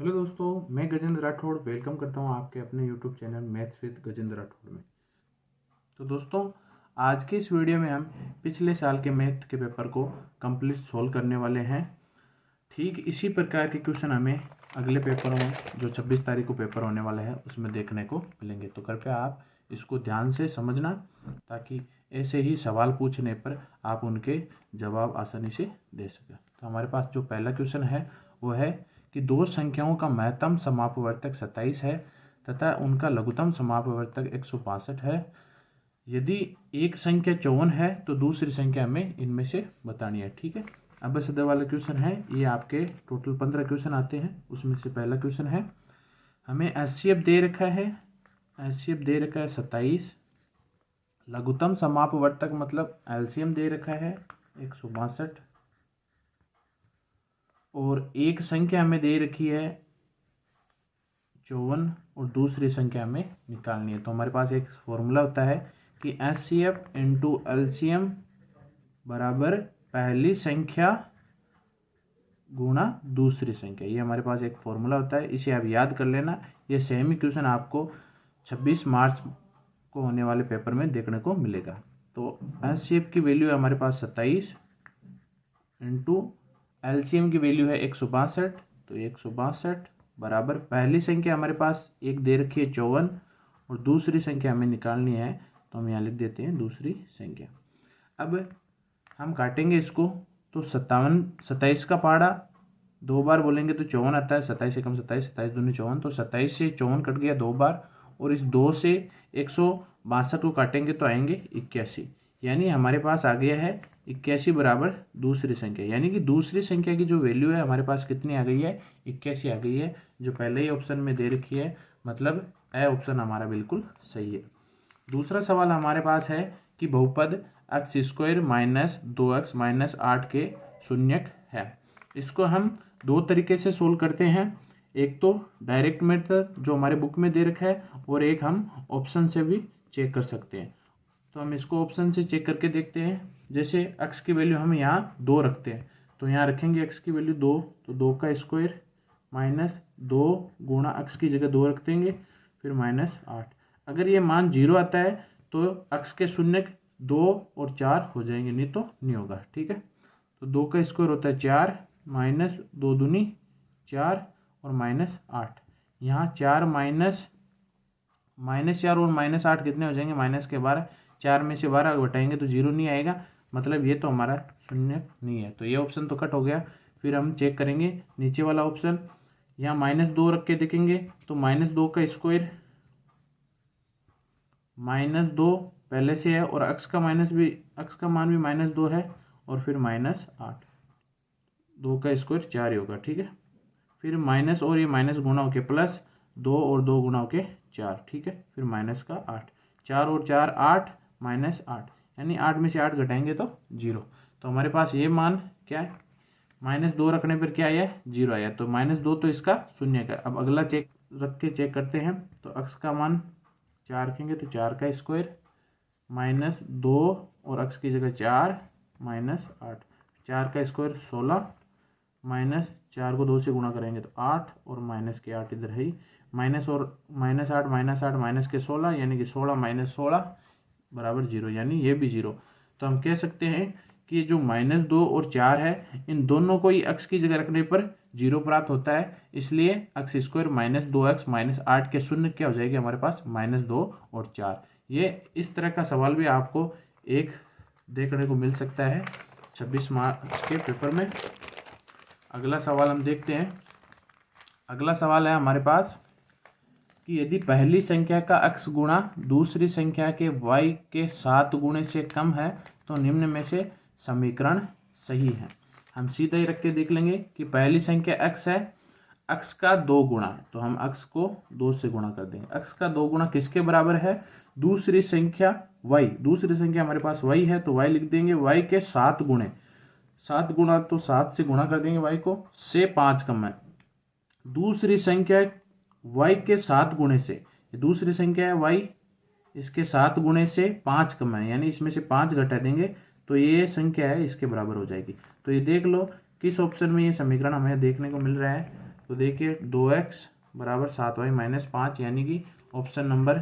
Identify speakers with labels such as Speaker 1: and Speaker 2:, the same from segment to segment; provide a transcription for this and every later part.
Speaker 1: Hello दोस्तों, मैं Gajendra Rathore welcome करता हूं आपके अपने YouTube channel maths with Gajendra Rathore में। तो दोस्तों, आज के इस वीडियो में हम पिछले साल के मैथ के पेपर को कंप्लीट सॉल्व करने वाले हैं। ठीक इसी प्रकार के क्वेश्चन हमें अगले पेपरों में जो 26 तारीख को पेपर होने वाला है उसमें देखने को मिलेंगे। तो कृपया आप इसको ध्यान से समझना ताकि ऐसे ही सवाल पूछने पर आप उनके जवाब आसानी से दे सकें। तो हमारे पास जो पहला क्वेश्चन है वो है कि दो संख्याओं का महत्तम समापवर्तक 27 है तथा उनका लघुत्तम समापवर्तक 162 है। यदि एक संख्या 54 है तो दूसरी संख्या हमें इनमें से बतानी है। ठीक है, अब सदा वाला क्वेश्चन है। ये आपके टोटल 15 क्वेश्चन आते हैं, उसमें से पहला क्वेश्चन है। हमें एचसीएफ दे रखा है, एचसीएफ दे रखा है 27। लघुत्तम समापवर्तक मतलब एलसीएम दे रखा है 162 और एक संख्या हमें दे रखी है 54 और दूसरी संख्या हमें निकालनी है। तो हमारे पास एक फॉर्मूला होता है कि एचसीएफ इंटू एलसीएम बराबर पहली संख्या गुणा दूसरी संख्या। ये हमारे पास एक फॉर्मूला होता है, इसे आप याद कर लेना। ये सेम ही क्वेश्चन आपको 26 मार्च को होने वाले पेपर में देखने को मिलेगा। तो एचसीएफ की वैल्यू है हमारे पास 27 इंटू एलसीएम की वैल्यू है 162। तो 162 बराबर पहली संख्या हमारे पास एक दे रखी है 54 और दूसरी संख्या हमें निकालनी है, तो हम यहाँ लिख देते हैं दूसरी संख्या। अब हम काटेंगे इसको, तो 27 का पहाड़ा दो बार बोलेंगे तो 54 आता है। 27 से कम 27, 27 दूनी 54, तो 27 से 54 कट गया दो बार और इस 2 से 162 को काटेंगे तो आएंगे 81। यानी हमारे पास आ गया है 81 बराबर दूसरी संख्या। यानी कि दूसरी संख्या की जो वैल्यू है हमारे पास कितनी आ गई है, 81 आ गई है, जो पहले ही ऑप्शन में दे रखी है। मतलब ए ऑप्शन हमारा बिल्कुल सही है। दूसरा सवाल हमारे पास है कि बहुपद x square minus 2x minus 8 के शून्यक है। इसको हम दो तरीके से सोल्व करते हैं। एक तो डायरेक्ट मेथड जो हमारे बुक में दे रखा है और एक हम ऑप्शन से भी चेक कर सकते हैं। तो हम इसको ऑप्शन से चेक करके देखते हैं। जैसे x की वैल्यू हम यहाँ 2 रखते हैं, तो यहाँ रखेंगे x की वैल्यू 2, तो 2 का स्क्वायर माइनस 2 गुणा x की जगह 2 रख देंगे, फिर माइनस 8। अगर ये मान 0 आता है तो x के शून्यक 2 और 4 हो जाएंगे, नहीं तो नहीं होगा। ठीक है, तो 2 का स्क्वायर होता है 4 माइनस 2 दूनी 4 और माइनस 8। यहाँ 4 माइनस 4 और माइनस 8 कितने हो जाएंगे, माइनस के 12। 4 में से 12 घटाएंगे तो 0 नहीं आएगा, मतलब ये तो हमारा शून्य नहीं है, तो ये ऑप्शन तो कट हो गया। फिर हम चेक करेंगे नीचे वाला ऑप्शन, यहाँ -2 रख के देखेंगे तो -2 का स्क्वायर -2 पहले से है और x का मान भी -2 है और फिर -8। 2 का स्क्वायर 4 ही होगा। ठीक है, फिर माइनस और ये माइनस गुणा होके प्लस 2 और 2 गुणा होके 4। ठीक है, फिर माइनस का 8, 4 और 4 8 माइनस 8, यानी 8 में से 8 घटाएंगे तो 0। तो हमारे पास ये मान क्या है, -2 रखने पर क्या आया, 0 आया। तो -2 तो इसका शून्य का। अब अगला चेक रख के चेक करते हैं। तो x का मान 4 रखेंगे तो 4 का स्क्वायर -2 और x की जगह 4 -8, 4 का स्क्वायर 16 माइनस 4 को 2 से गुणा करेंगे तो 8 और माइनस के 8 इधर है ही, माइनस और -8 माइनस के 16, यानी कि 16 माइनस 16 बराबर 0, यानी ये भी 0। तो हम कह सकते हैं कि जो -2 और 4 है इन दोनों को ही x की जगह रखने पर 0 प्राप्त होता है। इसलिए x स्क्वायर -2x -8 के शून्य क्या हो जाएगी हमारे पास, -2 और 4। ये इस तरह का सवाल भी आपको एक देखने को मिल सकता है 26 मार्च के पेपर में। अगला सवाल हम देखते हैं। अगला सवाल है हमारे पास कि यदि पहली संख्या का x गुणा दूसरी संख्या के y के 7 गुणे से कम है तो निम्न में से समीकरण सही है। हम सीधा ही रख के देख लेंगे कि पहली संख्या x है, x का 2 गुणा, तो हम x को 2 से गुणा कर देंगे। x का 2 गुणा किसके बराबर है, दूसरी संख्या y। दूसरी संख्या हमारे पास y है तो y लिख देंगे, y के 7 गुणे, 7 गुणा तो 7 से गुणा कर देंगे y को, से 5 कम है। दूसरी संख्या y के 7 गुणे से, दूसरी संख्या है y, इसके 7 गुणे से 5 कम है, यानी इसमें से 5 घटा देंगे तो ये संख्या है इसके बराबर हो जाएगी। तो ये देख लो किस ऑप्शन में ये समीकरण हमें देखने को मिल रहा है। तो देखिए 2x बराबर 7y माइनस 5, यानी कि ऑप्शन नंबर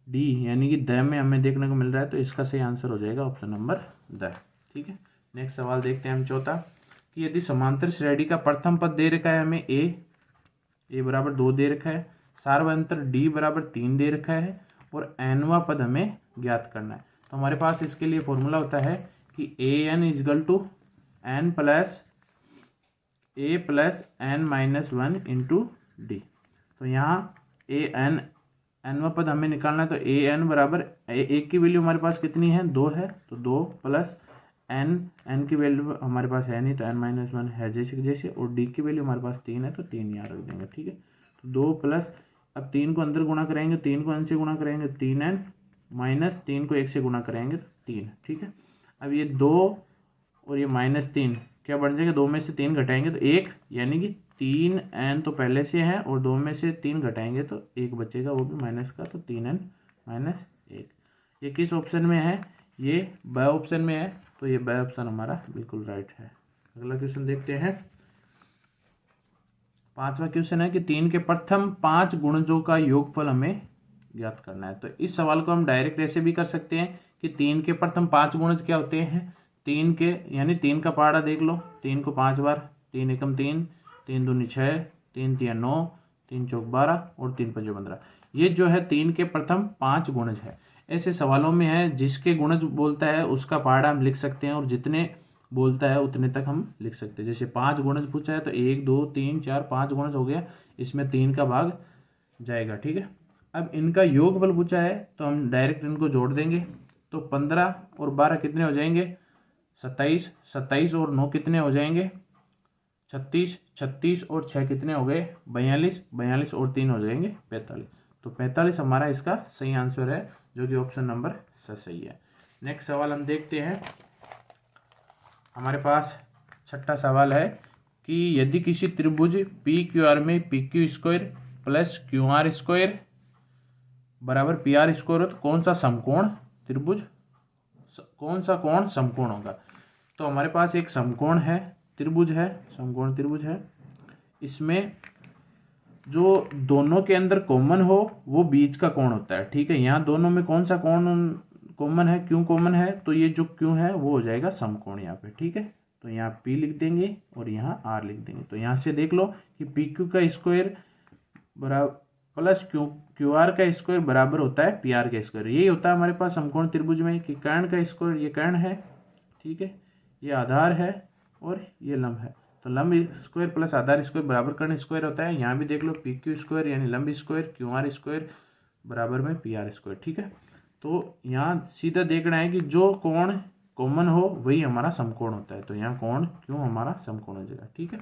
Speaker 1: डी यानी कि द में हमें देखने को मिल रहा है। तो इसका सही आंसर हो जाएगा ऑप्शन नंबर द। ठीक है, नेक्स्ट सवाल देखते हैं हम चौथा, कि यदि समांतर श्रेणी का प्रथम पद दे रखा है हमें ए बराबर 2 दे रखा है, सार्वंतर डी बराबर 3 दे रखा है और एनवा पद हमें ज्ञात करना है। तो हमारे पास इसके लिए फॉर्मूला होता है कि A N equal to N plus A plus N minus 1 into D. तो यहाँ ए एन एनवा पद हमें निकालना है। तो ए एन बराबर ए की वैल्यू हमारे पास कितनी है, 2 है, तो 2 प्लस एन की वैल्यू हमारे पास है नहीं, तो एन माइनस 1 है जैसे जैसे, और डी की वैल्यू हमारे पास 3 है, तो 3 यहाँ रख देंगे। ठीक है, तो 2 प्लस, अब 3 को अंदर गुणा करेंगे, 3 को एन से गुणा करेंगे 3n, माइनस 3 को 1 से गुणा करेंगे तो 3। ठीक है, अब ये 2 और ये -3 क्या बन जाएगा, 2 में से 3 घटाएंगे तो 1, यानी कि 3n तो पहले से है और 2 में से 3 घटाएंगे तो 1 बचेगा, वो भी माइनस का, तो 3n माइनस 1। ये किस ऑप्शन में है, ये ब ऑप्शन में है, तो ये ब ऑप्शन हमारा बिल्कुल राइट है। अगला क्वेश्चन देखते हैं। 5वां क्वेश्चन है कि 3 के प्रथम 5 गुणजों का योगफल हमें ज्ञात करना है। तो इस सवाल को हम डायरेक्ट ऐसे भी कर सकते हैं कि 3 के प्रथम 5 गुणज क्या होते हैं, 3 के यानी 3 का पहाड़ा देख लो, 3 को 5 बार, 3 एकम 3, 3 दूनी 6, 3 तिया 9, 3 चौक 12 और 3 पंजे 15। ये जो है 3 के प्रथम 5 गुणज है। ऐसे सवालों में है जिसके गुणज बोलता है उसका पहाड़ा हम लिख सकते हैं और जितने बोलता है उतने तक हम लिख सकते हैं। जैसे 5 गुणज पूछा है तो 1 2 3 4 5 गुणज हो गया, इसमें 3 का भाग जाएगा। ठीक है, अब इनका योगफल पूछा है तो हम डायरेक्ट इनको जोड़ देंगे, तो 15 और 12 कितने हो जाएंगे, 27, 27 और 9 कितने हो जाएंगे, 36, 36 और 6 कितने हो गए, 42, 42 और 3 हो जाएंगे 45। तो 45 हमारा इसका सही आंसर है, जो कि ऑप्शन नंबर सही है। नेक्स्ट सवाल हम देखते हैं। हमारे पास छठा सवाल है कि यदि किसी त्रिभुज पी क्यू आर में P Q square plus Q R square बराबर पी आर स्क्वायर हो तो कौन सा समकोण त्रिभुज, कौन सा कोण समकोण होगा। तो हमारे पास एक समकोण है, त्रिभुज है, समकोण त्रिभुज है। इसमें जो दोनों के अंदर कॉमन हो वो बीच का कोण होता है। ठीक है, यहाँ दोनों में कौन सा कोण कॉमन है, क्यों कॉमन है, तो ये जो क्यों है वो हो जाएगा समकोण यहाँ पे। ठीक है, तो यहाँ P लिख देंगे और यहाँ R लिख देंगे। तो यहाँ से देख लो कि पी क्यू का स्क्वायर बराबर प्लस क्यू आर का स्क्वायर बराबर होता है पी आर का स्क्वायर। यही होता है हमारे पास समकोण त्रिभुज में कि कर्ण का स्क्वायर, ये कर्ण है, ठीक है, ये आधार है और ये लंब है। तो लंब स्क्वायर प्लस आधार स्क्वायर बराबर कर्ण स्क्वायर होता है। यहाँ भी देख लो पी क्यू स्क्वायर यानी लंब स्क्वायर, क्यू आर स्क्वायर बराबर में पी आर स्क्वायर। ठीक है, तो यहाँ सीधा देखना है कि जो कोण कॉमन हो वही हमारा समकोण होता है। तो यहाँ कोण क्यों हमारा समकोण हो जाएगा। ठीक है,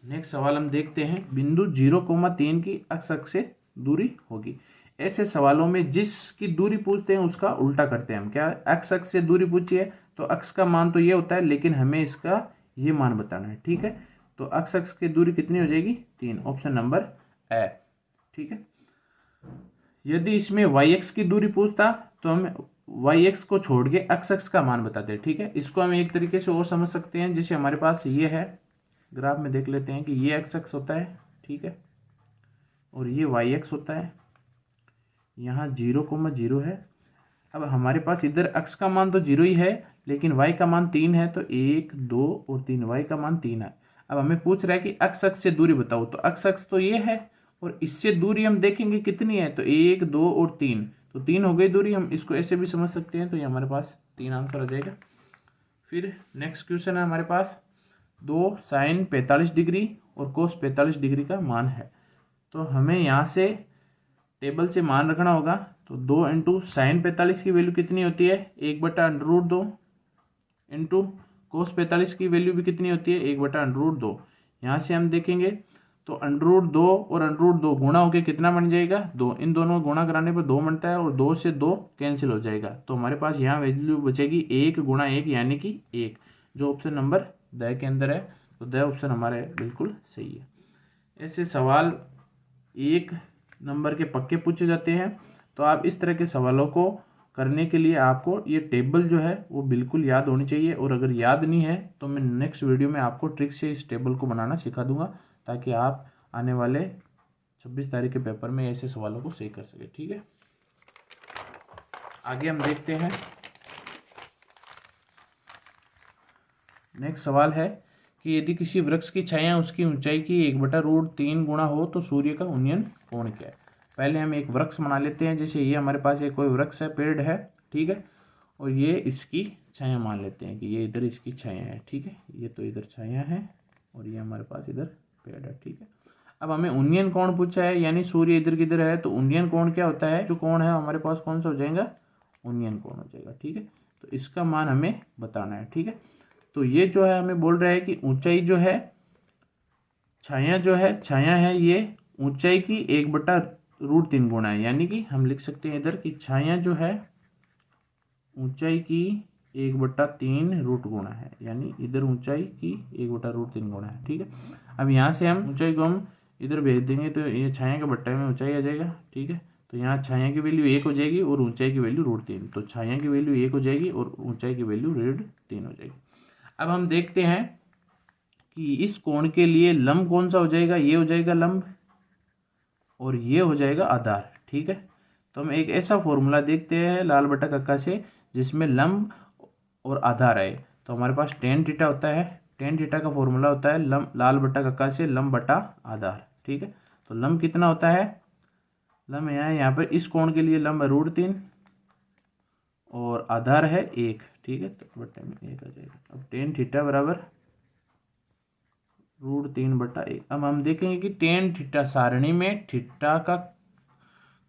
Speaker 1: नेक्स्ट सवाल हम देखते हैं। बिंदु 0,3 की अक्ष से दूरी होगी। ऐसे सवालों में जिसकी दूरी पूछते हैं उसका उल्टा करते हैं हम। क्या, अक्ष से दूरी पूछी है तो अक्ष का मान तो ये होता है, लेकिन हमें इसका ये मान बताना है। ठीक है, तो अक्ष की दूरी कितनी हो जाएगी, 3, ऑप्शन नंबर ए। ठीक है, यदि इसमें y की दूरी पूछता तो हम y को छोड़ के अक्ष का मान बताते हैं। ठीक है, इसको हम एक तरीके से और समझ सकते हैं। जैसे हमारे पास ये है, ग्राफ में देख लेते हैं कि ये x होता है, ठीक है, और ये y होता है, यहाँ 0,0 है। अब हमारे पास इधर x का मान तो 0 ही है, लेकिन y का मान 3 है, तो 1 2 और 3, y का मान 3 है। अब हमें पूछ रहा है कि अक्ष से दूरी बताओ, तो अक्ष तो ये है और इससे दूरी हम देखेंगे कितनी है, तो 1 2 और 3, तो 3 हो गई दूरी। हम इसको ऐसे भी समझ सकते हैं, तो ये हमारे पास 3 आंसर आ जाएगा। फिर नेक्स्ट क्वेश्चन है हमारे पास, 2 sin 45 डिग्री और cos 45 डिग्री का मान है। तो हमें यहाँ से टेबल से मान रखना होगा। तो 2 इंटू साइन 45 की वैल्यू कितनी होती है, 1/√2 इंटू कोस 45 की वैल्यू भी कितनी होती है, 1/√2। यहाँ से हम देखेंगे तो √2 और √2 गुणा होकर कितना बन जाएगा, 2। इन दोनों को गुणा कराने पर 2 बनता है और 2 से 2 कैंसिल हो जाएगा। तो हमारे पास यहाँ वैल्यू बचेगी 1 × 1 यानी कि 1, जो ऑप्शन नंबर द के अंदर है। तो द ऑप्शन हमारे बिल्कुल सही है। ऐसे सवाल 1 नंबर के पक्के पूछे जाते हैं। तो आप इस तरह के सवालों को करने के लिए आपको ये टेबल जो है वो बिल्कुल याद होनी चाहिए, और अगर याद नहीं है तो मैं नेक्स्ट वीडियो में आपको ट्रिक से इस टेबल को बनाना सिखा दूंगा। ताकि आप आने वाले 26 तारीख के पेपर में ऐसे सवालों को सही कर सके। ठीक है, आगे हम देखते हैं। नेक्स्ट सवाल है कि यदि किसी वृक्ष की छाया उसकी ऊंचाई की 1/√3 गुना हो तो सूर्य का उन्नयन कोण क्या है। पहले हम एक वृक्ष बना लेते हैं। जैसे ये हमारे पास एक कोई वृक्ष है, पेड़ है, ठीक है, और ये इसकी छाया मान लेते हैं कि ये इधर इसकी छाया है। ठीक है, ये तो इधर छाया है और ये हमारे पास इधर पेड़ है। ठीक है, अब हमें उन्नयन कोण पूछा है, यानी सूर्य इधर किधर है, तो उन्नयन कोण क्या होता है, जो कोण है हमारे पास कौन सा हो जाएगा, उन्नयन कोण हो जाएगा। ठीक है, तो इसका मान हमें बताना है। ठीक है, तो ये जो है हमें बोल रहा है कि ऊंचाई जो है, छाया है ये ऊंचाई की 1/√3 गुना है, यानी कि हम लिख सकते हैं इधर कि छाया जो है ऊंचाई की 1/3 रूट गुना है, यानी इधर ऊंचाई की 1/√3 गुना है। ठीक है, अब यहाँ से हम ऊंचाई को हम इधर भेज देंगे तो ये छाया के बट्टे में ऊंचाई आ जाएगा। ठीक है, तो यहाँ छाया की वैल्यू 1 हो जाएगी और ऊंचाई की वैल्यू √3, तो छाया की वैल्यू 1 हो जाएगी और ऊंचाई की वैल्यू √3 हो जाएगी। अब हम देखते हैं कि इस कोण के लिए लंब कौन सा हो जाएगा, ये हो जाएगा लंब और ये हो जाएगा आधार। ठीक है, तो हम एक ऐसा फॉर्मूला देखते हैं लाल बटा कक्का से जिसमें लंब और आधार है। तो हमारे पास टेन थीटा होता है, टेन थीटा का फॉर्मूला होता है लंब लाल बटा कक्का से लंब बटा आधार। ठीक है, तो लंब कितना होता है, लंब यहाँ पर इस कोण के लिए लंब है √3 और आधार है 1। ठीक है, तो बट्टे में 1 आ जाएगा। अब टेन थीटा बराबर √3/1। अब हम देखेंगे कि टेन थीटा सारणी में थीटा का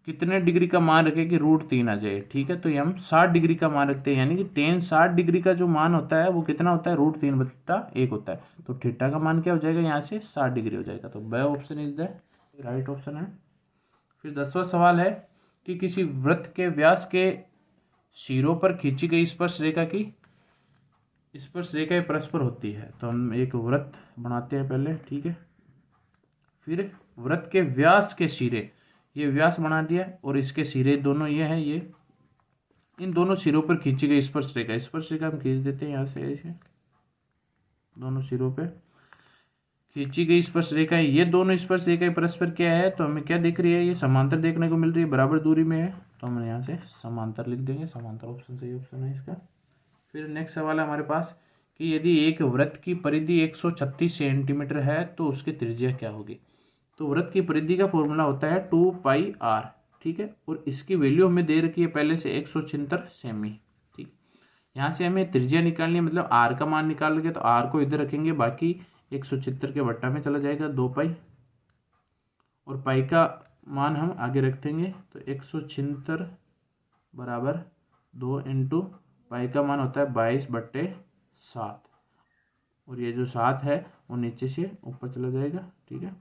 Speaker 1: कितने डिग्री का मान रखे कि √3 आ जाए। ठीक है, तो ये हम 60 डिग्री का मान रखते हैं, यानी कि टेन 60 डिग्री का जो मान होता है वो कितना होता है, √3/1 होता है। तो थीटा का मान क्या हो जाएगा, यहाँ से 60 डिग्री हो जाएगा। तो ब option is the right option है। फिर 10वां सवाल है कि किसी वृत्त के व्यास के सिरों पर खींची गई स्पर्श रेखा की स्पर्श रेखाएं परस्पर होती है। तो हम एक वृत्त बनाते हैं पहले। ठीक है, फिर वृत्त के व्यास के सिरे, ये व्यास बना दिया और इसके सिरे दोनों ये हैं, ये इन दोनों सिरों पर खींची गई स्पर्श रेखा हम खींच देते हैं यहाँ से ऐसे, दोनों सिरों पे खींची गई स्पर्श रेखा है। ये दोनों स्पर्श रेखाएं परस्पर क्या है, तो हमें क्या दिख रही है, ये समांतर देखने को मिल रही है, बराबर दूरी में है, तो हम यहाँ से समांतर लिख देंगे। समांतर ऑप्शन सही ऑप्शन है इसका। फिर नेक्स्ट सवाल है हमारे पास कि यदि एक वृत्त की परिधि 136 सेंटीमीटर है तो उसकी त्रिज्या क्या होगी। तो वृत्त की परिधि का फॉर्मूला होता है 2πr। ठीक है, और इसकी वैल्यू हमें दे रखी है पहले से 176 सेमी। ठीक, यहाँ से हमें त्रिज्या निकालनी है, मतलब r का मान निकाल के, तो r को इधर रखेंगे, बाकी 176 के बट्टा में चला जाएगा 2π, और पाई का मान हम आगे रख देंगे। तो 176 बराबर 2 इंटू पाई का मान होता है 22/7, और ये जो 7 है वो नीचे से ऊपर चला जाएगा। ठीक है,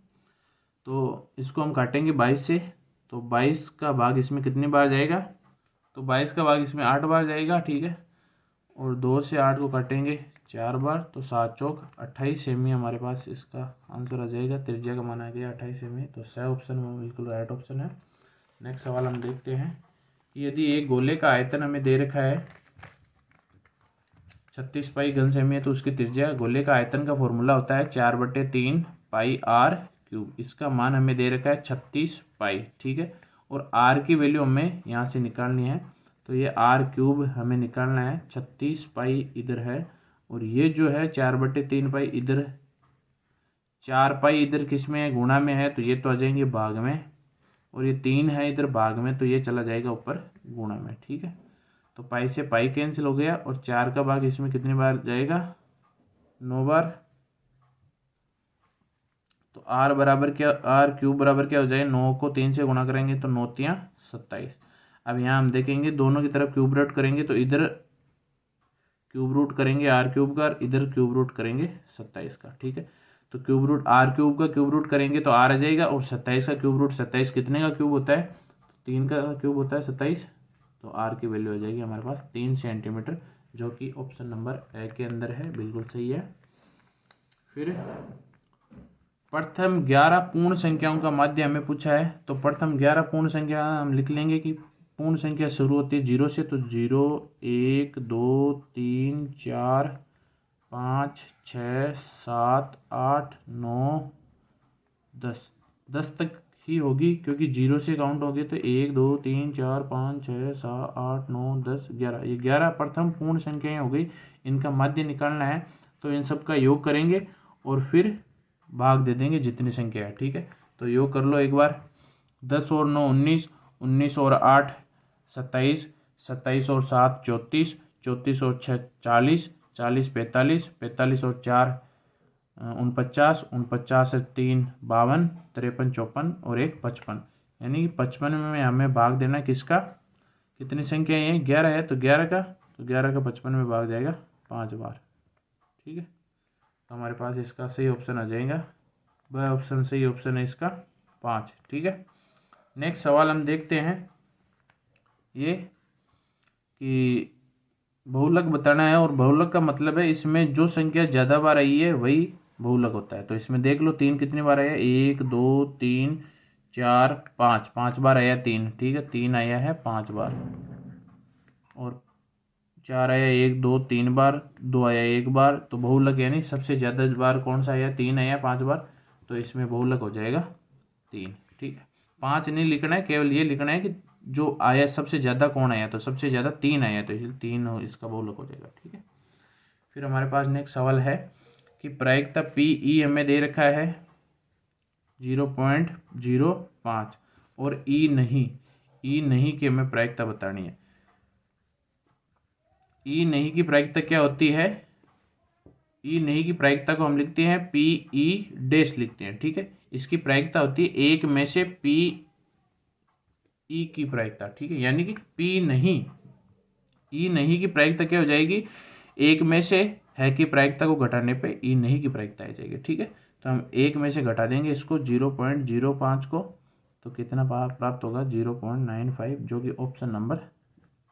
Speaker 1: तो इसको हम काटेंगे 22 से, तो 22 का भाग इसमें कितनी बार जाएगा, तो 22 का भाग इसमें 8 बार जाएगा। ठीक है, और 2 से 8 को काटेंगे 4 बार, तो 7 चौक 28 सेमी हमारे पास इसका आंसर आ जाएगा। त्रिज्या का मान आ गया 28 सेमी, तो सही ऑप्शन में बिल्कुल राइट ऑप्शन है। नेक्स्ट सवाल हम देखते हैं कि यदि एक गोले का आयतन हमें दे रखा है 36 पाई घन सेमी है तो उसकी त्रिज्या, गोले का आयतन का फॉर्मूला होता है 4/3 पाई r क्यूब। इसका मान हमें दे रखा है 36 पाई। ठीक है, और r की वैल्यू हमें यहाँ से निकालनी है, तो ये r क्यूब हमें निकालना है। 36 पाई इधर है और ये जो है 4/3 पाई इधर, 4 पाई इधर किस में है, गुणा में है, तो ये तो आ जाएंगे भाग में, और ये 3 है इधर भाग में, तो ये चला जाएगा ऊपर गुणा में। ठीक है, तो पाई से पाई कैंसिल हो गया और 4 का भाग इसमें कितनी बार जाएगा, 9 बार। तो r बराबर क्या, r क्यूब बराबर क्या हो जाएगा, 9 को 3 से गुणा करेंगे तो 9 तियां 27। अब यहाँ हम देखेंगे दोनों की तरफ क्यूब रूट करेंगे, तो इधर क्यूब रूट करेंगे r क्यूब का, इधर क्यूब रूट करेंगे 27 का। ठीक है, तो क्यूब रूट r क्यूब का क्यूब रूट करेंगे तो r आ जाएगा, और 27 का क्यूब रूट, 27 कितने का क्यूब होता है, 3 का क्यूब होता है 27, तो r की वैल्यू आ जाएगी हमारे पास 3 सेंटीमीटर, जो कि ऑप्शन नंबर ए के अंदर है, बिल्कुल सही है। फिर प्रथम 11 पूर्ण संख्याओं का माध्य हमें पूछा है, तो प्रथम 11 पूर्ण संख्या हम लिख लेंगे कि पूर्ण संख्या शुरू होती है 0 से, तो 0 1 2 3 4 5 6 7 8 9 10 तक ही होगी, क्योंकि 0 से काउंट होगी तो 1 2 3 4 5 6 7 8 9 10 11, ये 11 प्रथम पूर्ण संख्याएं हो गई। इनका माध्य निकालना है, तो इन सब का योग करेंगे और फिर भाग दे देंगे जितनी संख्या है। ठीक है, तो योग कर लो एक बार। 10 और 9 19, 19 और 8 27, 27 और 7 34, 34 और 6 40, 40 45, 45 और 4 49, 49 से 3 52, 53 54 और 1 55, यानी कि 55 में हमें भाग देना किसका, कितनी संख्या है, 11 है तो 11 का, तो 11 का 55 में भाग जाएगा 5 बार। ठीक है, तो हमारे पास इसका सही ऑप्शन आ जाएगा, वह ऑप्शन सही ऑप्शन है इसका 5। ठीक है, नेक्स्ट सवाल हम देखते हैं ये कि बहुलक बताना है, और बहुलक का मतलब है इसमें जो संख्या ज़्यादा बार आई है वही बहुलक होता है। तो इसमें देख लो 3 कितनी बार आया, 1 2 3 4 5, 5 बार आया 3। ठीक है, 3 आया है 5 बार, और 4 आया 1 2 3 बार, 2 आया 1 बार, तो बहुलक यानी सबसे ज़्यादा बार कौन सा आया, 3 आया 5 बार, तो इसमें बहुलक हो जाएगा 3। ठीक है, 5 नहीं लिखना है, केवल ये लिखना है कि जो आया सबसे ज़्यादा कौन आया, तो सबसे ज़्यादा 3 आया, तो इसलिए 3 इसका बहुलक हो जाएगा। ठीक है, फिर हमारे पास नेक्स्ट सवाल है कि प्रायिकता PE हमें दे रखा है 0.05 और E नहीं की हमें प्रायिकता बतानी है। E नहीं की प्रायिकता क्या होती है, E नहीं की प्रायिकता को हम लिखते हैं PE डैश लिखते हैं। ठीक है, इसकी प्रायिकता होती है 1 में से PE की प्रायिकता। ठीक है, यानी कि E नहीं की प्रायिकता क्या हो जाएगी, 1 में से है की प्रायिकता को घटाने पे E नहीं की प्रायिकता आ जाएगी। ठीक है, तो हम 1 में से घटा देंगे इसको 0.05 को, तो कितना प्राप्त होगा 0.95, जो कि ऑप्शन नंबर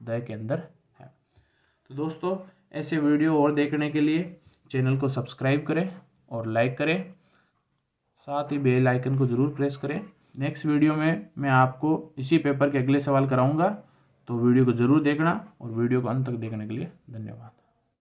Speaker 1: द के अंदर है। तो दोस्तों ऐसे वीडियो और देखने के लिए चैनल को सब्सक्राइब करें और लाइक करें, साथ ही बेल आइकन को ज़रूर प्रेस करें। नेक्स्ट वीडियो में मैं आपको इसी पेपर के अगले सवाल कराऊंगा, तो वीडियो को ज़रूर देखना, और वीडियो को अंत तक देखने के लिए धन्यवाद।